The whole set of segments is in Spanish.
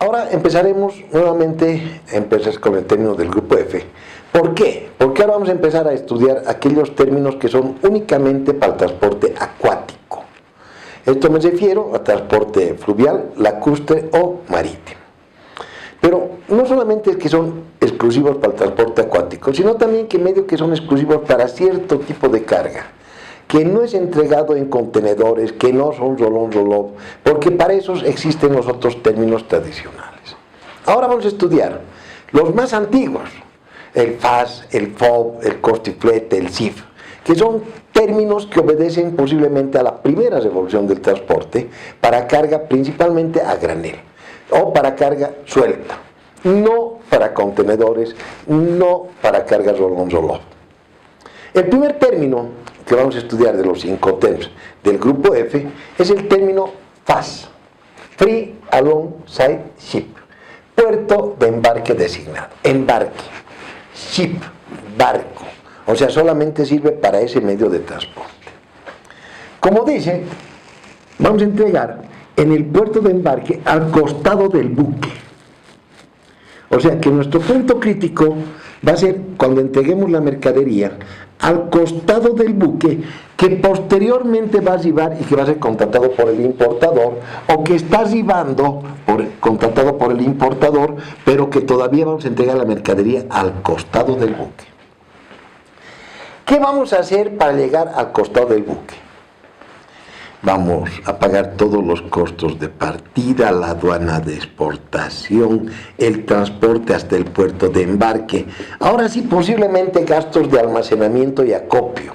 Ahora empezaremos nuevamente con el término del grupo F. ¿Por qué? Porque ahora vamos a empezar a estudiar aquellos términos que son únicamente para el transporte acuático. Esto me refiero a transporte fluvial, lacustre o marítimo. Pero no solamente es que son exclusivos para el transporte acuático, sino también que medio que son exclusivos para cierto tipo de carga, que no es entregado en contenedores, que no son rolón, porque para esos existen los otros términos tradicionales. Ahora vamos a estudiar los más antiguos, el FAS, el FOB, el costiflete, el CIF, que son términos que obedecen posiblemente a la primera revolución del transporte para carga principalmente a granel o para carga suelta, no para contenedores, no para carga rolón. El primer término que vamos a estudiar de los 5 términos del grupo F es el término FAS, Free Alongside Ship, puerto de embarque designado, embarque, ship, barco, o sea, solamente sirve para ese medio de transporte. Como dice, vamos a entregar en el puerto de embarque al costado del buque. O sea que nuestro punto crítico va a ser cuando entreguemos la mercadería al costado del buque, que posteriormente va a arribar y que va a ser contratado por el importador, o que está arribando contratado por el importador, pero que todavía vamos a entregar la mercadería al costado del buque. ¿Qué vamos a hacer para llegar al costado del buque? Vamos a pagar todos los costos de partida, la aduana de exportación, el transporte hasta el puerto de embarque. Ahora sí, posiblemente gastos de almacenamiento y acopio.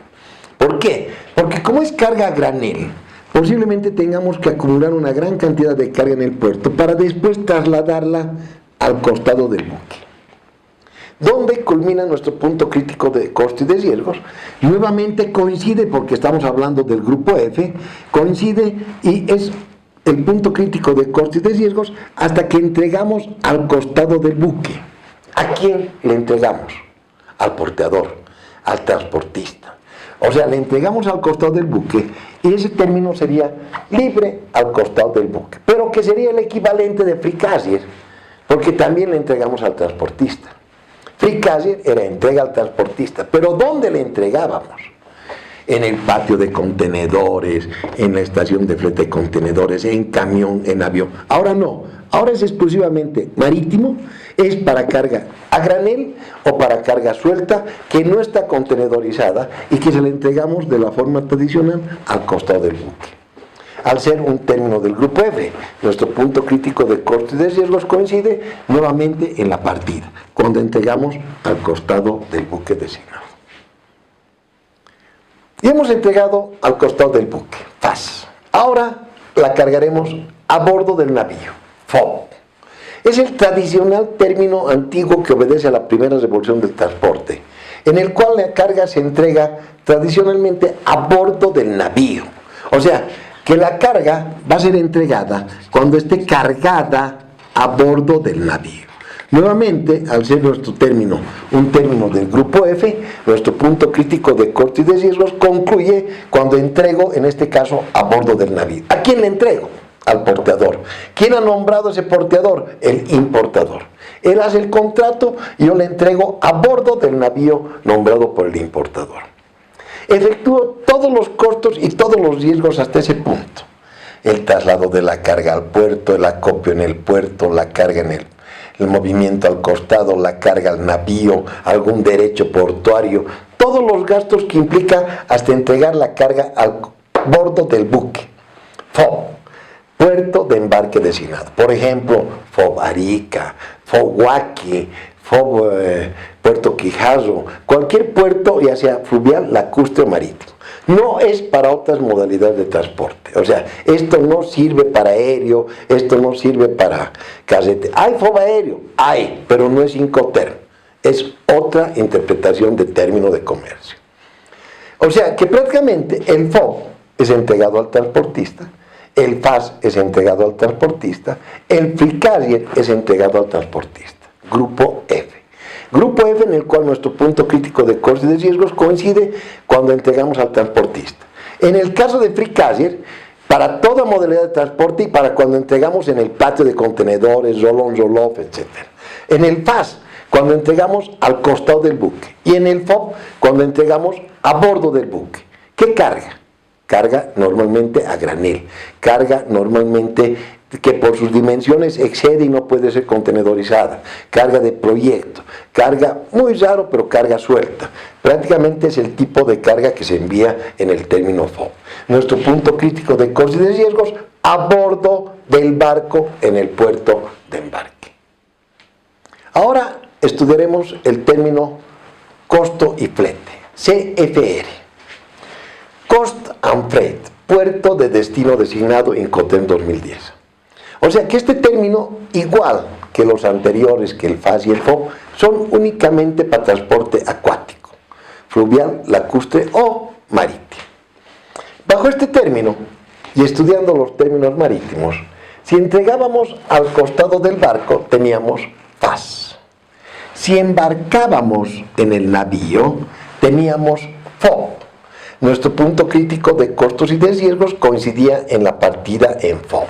¿Por qué? Porque como es carga a granel, posiblemente tengamos que acumular una gran cantidad de carga en el puerto para después trasladarla al costado del buque. ¿Dónde culmina nuestro punto crítico de costos y de riesgos? Nuevamente coincide, porque estamos hablando del grupo F, coincide y es el punto crítico de costos y de riesgos hasta que entregamos al costado del buque. ¿A quién le entregamos? Al porteador, al transportista. O sea, le entregamos al costado del buque y ese término sería libre al costado del buque, pero que sería el equivalente de free carrier, porque también le entregamos al transportista. Free carrier era entrega al transportista, pero ¿dónde le entregábamos? En el patio de contenedores, en la estación de flete de contenedores, en camión, en avión. Ahora no, ahora es exclusivamente marítimo, es para carga a granel o para carga suelta que no está contenedorizada y que se le entregamos de la forma tradicional al costado del buque. Al ser un término del grupo F, nuestro punto crítico de costos y de riesgos coincide nuevamente en la partida, cuando entregamos al costado del buque designado. Y hemos entregado al costado del buque, FAS. Ahora la cargaremos a bordo del navío, FOB. Es el tradicional término antiguo que obedece a la primera revolución del transporte, en el cual la carga se entrega tradicionalmente a bordo del navío. O sea, que la carga va a ser entregada cuando esté cargada a bordo del navío. Nuevamente, al ser nuestro término un término del grupo F, nuestro punto crítico de costos y de riesgos concluye cuando entrego, en este caso, a bordo del navío. ¿A quién le entrego? Al porteador. ¿Quién ha nombrado ese porteador? El importador. Él hace el contrato y yo le entrego a bordo del navío nombrado por el importador. Efectúo todos los costos y todos los riesgos hasta ese punto. El traslado de la carga al puerto, el acopio en el puerto, la carga en el movimiento al costado, la carga al navío, algún derecho portuario, todos los gastos que implica hasta entregar la carga al bordo del buque. FOB, puerto de embarque designado. Por ejemplo, FOB Arica, FOB Huaqui, FOB Puerto Quijarro, cualquier puerto, ya sea fluvial, lacustre o marítimo. No es para otras modalidades de transporte. O sea, esto no sirve para aéreo, esto no sirve para carretera. ¿Hay FOB aéreo? Hay, pero no es Incoterm. Es otra interpretación de término de comercio. O sea, que prácticamente el FOB es entregado al transportista, el FAS es entregado al transportista, el free carrier es entregado al transportista. Grupo F. Grupo F en el cual nuestro punto crítico de costos y de riesgos coincide cuando entregamos al transportista. En el caso de free carrier, para toda modalidad de transporte y para cuando entregamos en el patio de contenedores, roll-on, roll-off, etc. En el FAS, cuando entregamos al costado del buque. Y en el FOB, cuando entregamos a bordo del buque. ¿Qué carga? Carga normalmente a granel. Carga normalmente que por sus dimensiones excede y no puede ser contenedorizada. Carga de proyecto. Carga muy raro, pero carga suelta. Prácticamente es el tipo de carga que se envía en el término FOB. Nuestro punto crítico de costos y de riesgos a bordo del barco en el puerto de embarque. Ahora estudiaremos el término costo y flete, CFR. Cost and Freight, puerto de destino designado Incoterm 2010. O sea que este término, igual que los anteriores, que el FAS y el FOB, son únicamente para transporte acuático, fluvial, lacustre o marítimo. Bajo este término, y estudiando los términos marítimos, si entregábamos al costado del barco, teníamos FAS. Si embarcábamos en el navío, teníamos FOB. Nuestro punto crítico de costos y de riesgos coincidía en la partida en FOB.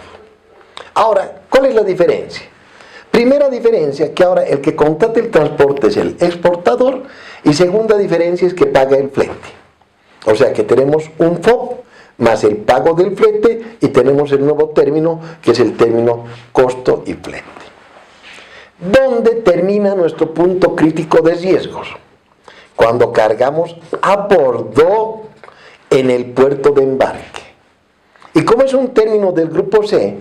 Ahora, ¿cuál es la diferencia? Primera diferencia, que ahora el que contrata el transporte es el exportador, y segunda diferencia es que paga el flete. O sea que tenemos un FOB más el pago del flete y tenemos el nuevo término que es el término costo y flete. ¿Dónde termina nuestro punto crítico de riesgos? Cuando cargamos a bordo en el puerto de embarque. Y como es un término del grupo C,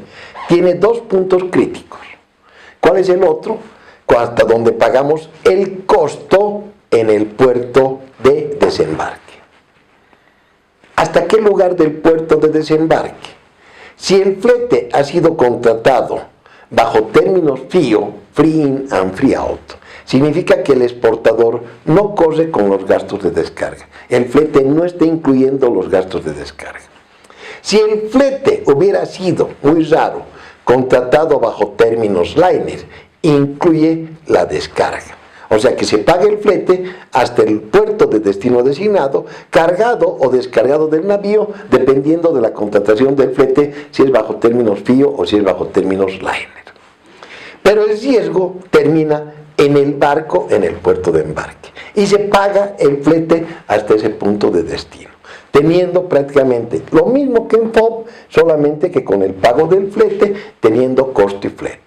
tiene dos puntos críticos. ¿Cuál es el otro? Hasta donde pagamos el costo en el puerto de desembarque. ¿Hasta qué lugar del puerto de desembarque? Si el flete ha sido contratado bajo términos FIO, Free In and Free Out, significa que el exportador no corre con los gastos de descarga. El flete no está incluyendo los gastos de descarga. Si el flete hubiera sido, muy raro, contratado bajo términos liner, incluye la descarga. O sea que se paga el flete hasta el puerto de destino designado, cargado o descargado del navío, dependiendo de la contratación del flete, si es bajo términos FIO o si es bajo términos liner. Pero el riesgo termina en el barco, en el puerto de embarque. Y se paga el flete hasta ese punto de destino, teniendo prácticamente lo mismo que en FOB, solamente que con el pago del flete, teniendo costo y flete.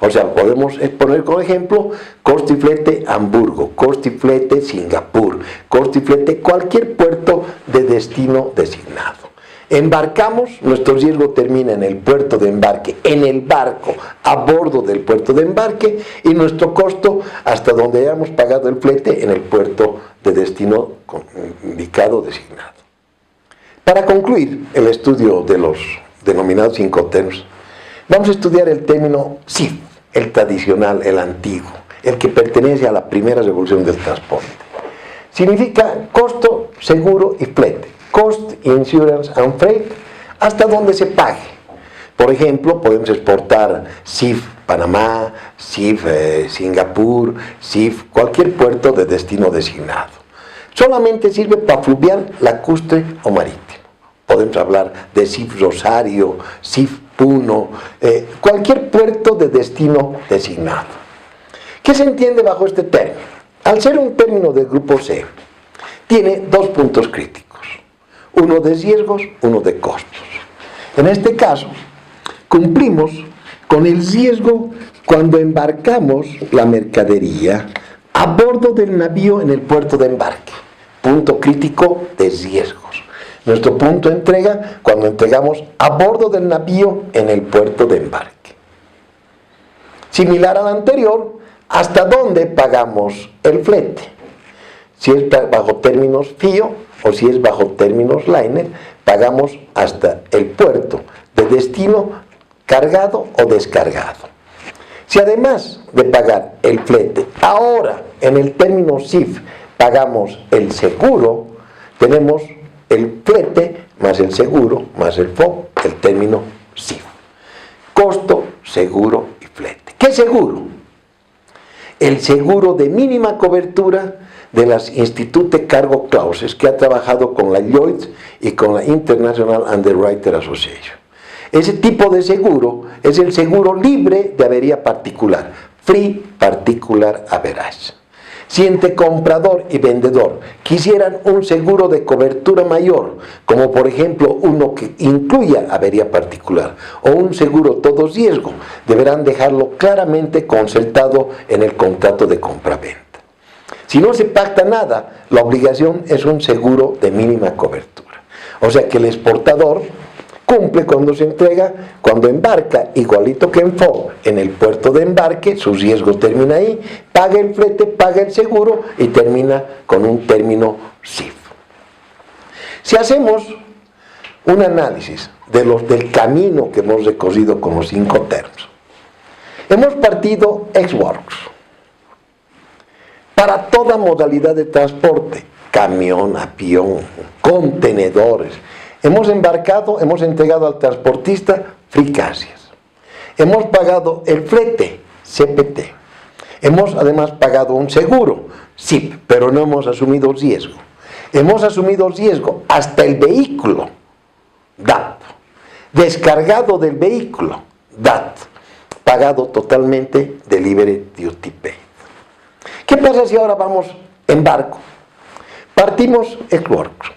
O sea, podemos poner como ejemplo costo y flete Hamburgo, costo y flete Singapur, costo y flete cualquier puerto de destino designado. Embarcamos, nuestro riesgo termina en el puerto de embarque, en el barco, a bordo del puerto de embarque, y nuestro costo hasta donde hayamos pagado el flete en el puerto de destino indicado designado. Para concluir el estudio de los denominados Incoterms, vamos a estudiar el término CIF, el tradicional, el antiguo, el que pertenece a la primera revolución del transporte. Significa costo, seguro y flete. Cost, Insurance and Freight, hasta donde se pague. Por ejemplo, podemos exportar CIF Panamá, CIF Singapur, CIF cualquier puerto de destino designado. Solamente sirve para fluvial, lacustre o marítimo. Podemos hablar de CIF Rosario, CIF Puno, cualquier puerto de destino designado. ¿Qué se entiende bajo este término? Al ser un término del grupo C, tiene dos puntos críticos. Uno de riesgos, uno de costos. En este caso, cumplimos con el riesgo cuando embarcamos la mercadería a bordo del navío en el puerto de embarque. Punto crítico de riesgos. Nuestro punto de entrega cuando entregamos a bordo del navío en el puerto de embarque. Similar al anterior, ¿hasta dónde pagamos el flete? Si es bajo términos FIO o si es bajo términos liner, pagamos hasta el puerto de destino cargado o descargado. Si además de pagar el flete, ahora en el término CIF pagamos el seguro, tenemos el flete más el seguro más el FOB, el término CIF. Costo, seguro y flete. ¿Qué seguro? El seguro de mínima cobertura de las Institute Cargo Clauses, que ha trabajado con la Lloyds y con la International Underwriter Association. Ese tipo de seguro es el seguro libre de avería particular, Free Particular Average. Si entre comprador y vendedor quisieran un seguro de cobertura mayor, como por ejemplo uno que incluya avería particular o un seguro todo riesgo, deberán dejarlo claramente concertado en el contrato de compra-venta. Si no se pacta nada, la obligación es un seguro de mínima cobertura. O sea que el exportador cumple cuando se entrega, cuando embarca, igualito que en FOB, en el puerto de embarque, su riesgo termina ahí, paga el flete, paga el seguro y termina con un término CIF. Si hacemos un análisis del camino que hemos recorrido con los 5 términos, hemos partido ex-works para toda modalidad de transporte, camión, avión, contenedores. Hemos embarcado, hemos entregado al transportista free carriers. Hemos pagado el flete, CPT. Hemos además pagado un seguro, SIP, pero no hemos asumido riesgo. Hemos asumido riesgo hasta el vehículo, DAT. Descargado del vehículo, DAT. Pagado totalmente Delivery Duty Paid. ¿Qué pasa si ahora vamos en barco? Partimos ex-works.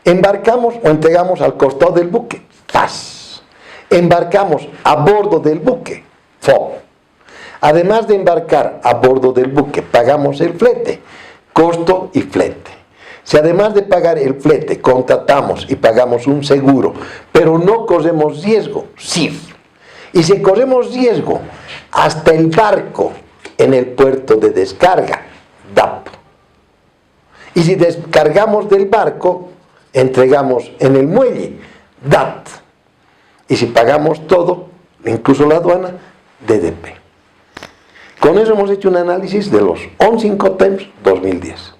Embarcamos o entregamos al costado del buque, FAS. Embarcamos a bordo del buque, FOB. Además de embarcar a bordo del buque, pagamos el flete, costo y flete. Si además de pagar el flete, contratamos y pagamos un seguro, pero no corremos riesgo, SIF. Y si corremos riesgo hasta el barco en el puerto de descarga, DAP. Y si descargamos del barco, entregamos en el muelle, DAT. Y si pagamos todo, incluso la aduana, DDP. Con eso hemos hecho un análisis de los 11 Incoterms 2010.